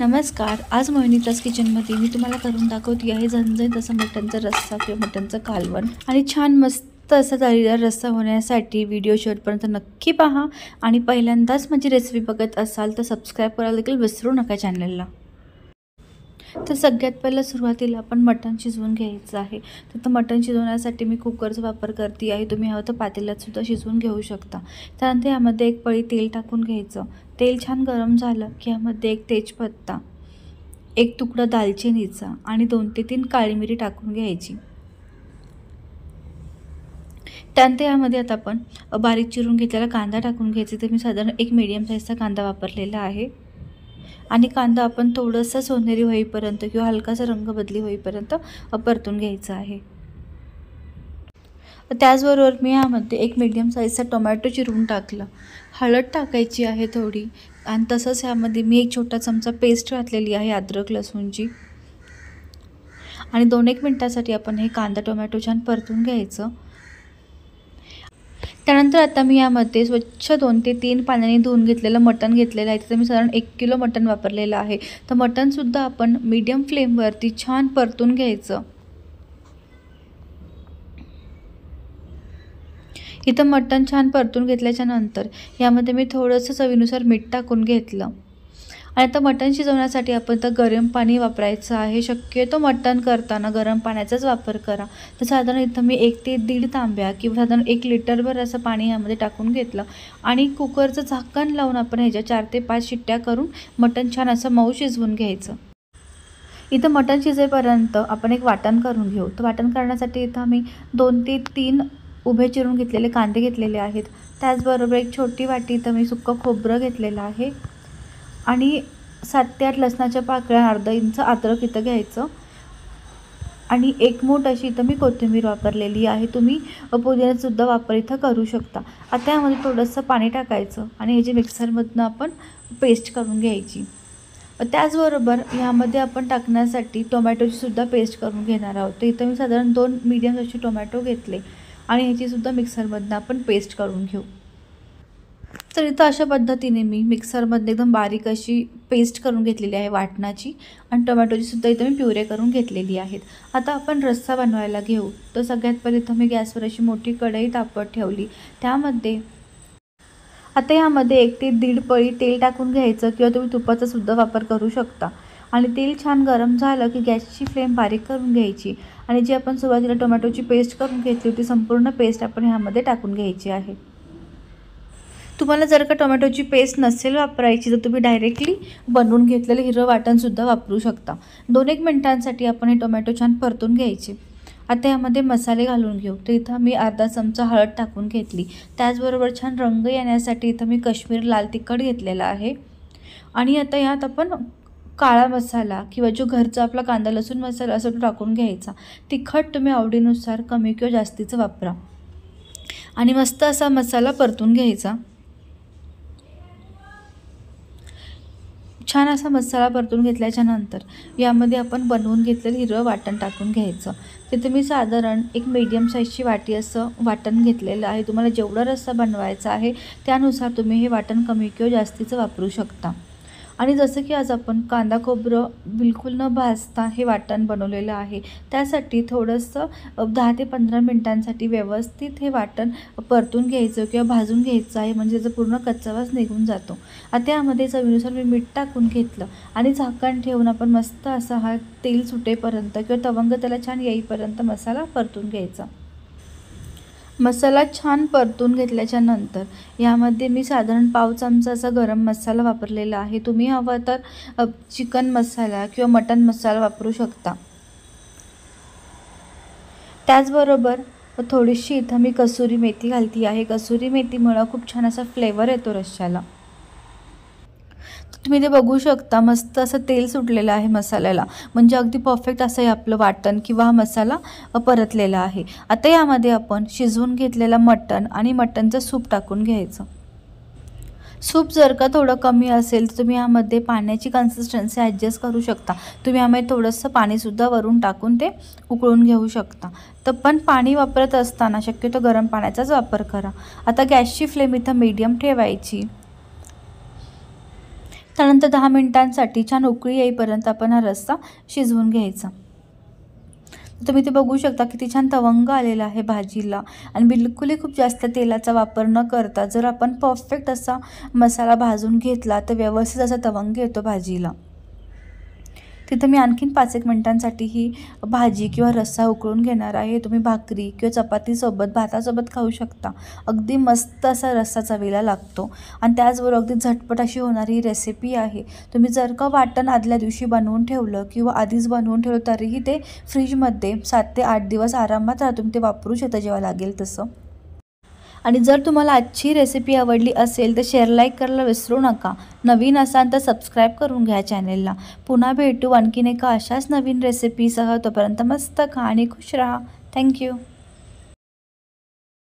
नमस्कार. आज मोहिनीताज किचनमध्ये मी तुम्हाला करून दाखवते आहे झणझणीत असं मटणचा रस्सा किंवा मटणचं कालवण. आणि छान मस्त असा तर्रीदार रस्सा होण्यासाठी व्हिडिओ शेवटपर्यंत नक्की पहा. आणि पहिल्यांदाच माझी रेसिपी बघत असाल तर सबस्क्राईब करायला देखील विसरू नका चॅनलला. तर सगळ्यात पहिलं सुरुवातीला आपण मटण शिजवून घ्यायचं आहे. तर मटण शिजवण्यासाठी मी कुकरचा वापर करते आहे. तुम्ही हवं तर पातेल्यातसुद्धा शिजवून घेऊ शकता. त्यानंतर यामध्ये एक पळी तेल टाकून घ्यायचं. तेल छान गरम झालं की यामध्ये एक तेजपत्ता, एक तुकडा दालचिनीचा आणि 2 ते 3 काळी मिरी टाकून घ्यायची. त्यानंतर यामध्ये आता आपण बारीक चिरून घेतलेला कांदा टाकून घ्यायचा. तर मी साधारण एक मीडियम साईजचा कांदा वापरलेला आहे. आणि कांदा आपण थोडंसं सोनेरी होईपर्यंत किंवा हलकासा रंग बदली होईपर्यंत परतून घ्यायचा आहे. त्याचबरोबर मी यामध्ये एक मीडियम साईजचा टोमॅटो चिरून टाकला. हळद टाकायची आहे थोडी. आणि तसंच यामध्ये मी एक छोटा चमचा पेस्ट घातलेली आहे अद्रक लसूणची. आणि 2-1 मिनिटासाठी आपण हे कांदा टोमॅटो छान परतून घ्यायचं. त्यानंतर आता मी यामध्ये स्वच्छ 2 ते 3 पाण्याने धुवून घेतलेलं मटण घेतलेलं आहे. तर मी साधारण 1 किलो मटण वापरलेलं आहे. तर मटणसुद्धा आपण मीडियम फ्लेमवरती छान परतून घ्यायचं. इथं मटण छान परतून घेतल्याच्या नंतर यामध्ये मी थोडंसं चवीनुसार मीठ टाकून घेतलं. आणि आता मटण शिजवण्यासाठी आपण तर गरम पाणी वापरायचं आहे. शक्यतो मटण करताना गरम पाण्याचाच वापर करा. तर साधारण इथं मी 1 ते 1.5 तांब्या किंवा साधारण 1 लिटरभर असं पाणी यामध्ये टाकून घेतलं. आणि कुकरचं झाकण लावून आपण ह्याच्या 4 ते 5 शिट्ट्या करून मटण छान असं मऊ शिजवून घ्यायचं. इथं मटण शिजेपर्यंत आपण एक वाटण करून घेऊ. तर वाटण करण्यासाठी इथं मी 2 ते 3 उभे चिरून घेतलेले कांदे घेतलेले आहेत. त्याचबरोबर एक छोटी वाटी इथं मी सुक्कं खोबरं घेतलेलं आहे. आणि 7 ते 8 लसणाच्या पाकळ्या, अर्धा इंच अद्रक इथं घ्यायचं. आणि 1 मूठ अशी इथं मी कोथिंबीर वापरलेली आहे. तुम्ही पुदिन्याचासुद्धा वापर इथं करू शकता. आता यामध्ये थोडंसं पाणी टाकायचं आणि ह्याची मिक्सरमधनं आपण पेस्ट करून घ्यायची. त्याचबरोबर ह्यामध्ये आपण टाकण्यासाठी टोमॅटोचीसुद्धा पेस्ट करून घेणार आहोत. तर इथं मी साधारण 2 मीडियम असे टोमॅटो घेतले आणि ह्याचीसुद्धा मिक्सरमधनं आपण पेस्ट करून घेऊ. तर इथं अशा पद्धतीने मी मिक्सरमध्ये एकदम बारीक अशी पेस्ट करून घेतलेली आहे वाटणाची. आणि टोमॅटोचीसुद्धा इथं मी प्युरे करून घेतलेली आहेत. आता आपण रस्सा बनवायला घेऊ. तर सगळ्यात पहिले इथं मी गॅसवर अशी मोठी कढई तापत ठेवली. त्यामध्ये आता यामध्ये 1 ते 1.5 पळी तेल टाकून घ्यायचं किंवा तुम्ही तुपाचासुद्धा वापर करू शकता. आणि तेल छान गरम झालं की गॅसची फ्लेम बारीक करून घ्यायची. आणि जी आपण सुरुवातीला टोमॅटोची पेस्ट करून घेतली होती संपूर्ण पेस्ट आपण ह्यामध्ये टाकून घ्यायची आहे. तुम्हाला जर का टोमॅटोची पेस्ट नसेल वापरायची तर तुम्ही डायरेक्टली बनवून घेतलेलं हिरवं वाटणसुद्धा वापरू शकता. 2-1 मिनिटांसाठी आपण हे टोमॅटो छान परतून घ्यायचे. आता यामध्ये मसाले घालून घेऊ. तर इथं मी अर्धा चमचा हळद टाकून घेतली. त्याचबरोबर छान रंग येण्यासाठी इथं मी काश्मीरी लाल तिखट घेतलेला आहे. आणि आता यात आपण काळा मसाला किंवा जो घरचा आपला कांदा लसूण मसाला असं तो टाकून घ्यायचा. तिखट तुम्ही आवडीनुसार कमी किंवा जास्तीचं वापरा. आणि मस्त असा मसाला परतून घ्यायचा. छान असा मसाला परतून घेतल्याच्या नंतर यामध्ये आपण बनवून घेतलेलं हिरवं वाटण टाकून घ्यायचं. तिथे मी साधारण एक मीडियम साईजची वाटी असं वाटण घेतलेलं आहे. तुम्हाला जेवढा रस्सा बनवायचा आहे त्यानुसार तुम्ही हे वाटण कमी किंवा जास्तीचं वापरू शकता. आणि जसं की आज आपण कांदा खोबरं बिलकुल न भाजता हे वाटण बनवलेलं आहे. त्यासाठी थोडंसं 10 ते 15 मिनिटांसाठी व्यवस्थित हे वाटण परतून घ्यायचं किंवा भाजून घ्यायचं आहे. म्हणजे त्याचा पूर्ण कच्चा वास निघून जातो. आता यामध्ये चवीनुसार मी मीठ टाकून घेतलं आणि झाकण ठेवून आपण मस्त असा हा तेल सुटेपर्यंत किंवा तवंग त्याला छान येईपर्यंत मसाला परतून घ्यायचा. मसाला छान परतून घेतल्याच्या नंतर यामध्ये मी साधारण पाव चमचा असा गरम मसाला वापरलेला आहे. तुम्ही हवं तर चिकन मसाला किंवा मटन मसाला वापरू शकता. त्याचबरोबर थोडीशी इथं मी कसुरी मेथी घालती आहे. कसुरी मेथीमुळं खूप छान असा फ्लेवर येतो रश्श्याला. तुम्ही ते बघू शकता मस्त असं तेल सुटलेलं आहे मसाल्याला. म्हणजे अगदी परफेक्ट असं हे आपलं वाटण किंवा हा मसाला परतलेला आहे. आता यामध्ये आपण शिजवून घेतलेलं मटण आणि मटणचं सूप टाकून घ्यायचं. सूप जर का थोडं कमी असेल तर तुम्ही यामध्ये पाण्याची कन्सिस्टन्सी ॲडजस्ट करू शकता. तुम्ही यामध्ये थोडंसं पाणीसुद्धा वरून टाकून ते उकळून घेऊ शकता. तर पण पाणी वापरत असताना शक्यतो गरम पाण्याचाच वापर करा. आता गॅसची फ्लेम इथं मीडियम ठेवायची. त्यानंतर 10 मिनिटांसाठी छान उकळी येईपर्यंत आपण हा रस्सा शिजवून घ्यायचा. तुम्ही ते बघू शकता किती छान तवंग आलेला आहे भाजीला आणि बिलकुलही खूप जास्त तेलाचा वापर न करता जर आपण परफेक्ट असा मसाला भाजून घेतला तर व्यवस्थित असा तवंग येतो भाजीला. तिथं मी आणखीन 5-1 मिनिटांसाठी ही भाजी किंवा रस्सा उकळून घेणार आहे. तुम्ही भाकरी किंवा चपातीसोबत, भातासोबत खाऊ शकता. अगदी मस्त असा रस्सा चवीला लागतो आणि त्याचबरोबर अगदी झटपट अशी होणारी ही रेसिपी आहे. तुम्ही जर का वाटण आदल्या दिवशी बनवून ठेवलं किंवा आधीच बनवून ठेवलं तरीही ते फ्रीजमध्ये 7 ते 8 दिवस आरामात राहून तुम्ही ते वापरू शकता जेव्हा लागेल तसं. आणि जर तुम्हाला आजची रेसिपी आवडली असेल तर शेअर लाईक करायला विसरू नका. नवीन असाल तर सबस्क्राईब करून घ्या चॅनेलला. पुन्हा भेटू आणखीन एका अशाच नवीन रेसिपीसह. तोपर्यंत मस्त खा आणि खुश राहा. थँक्यू.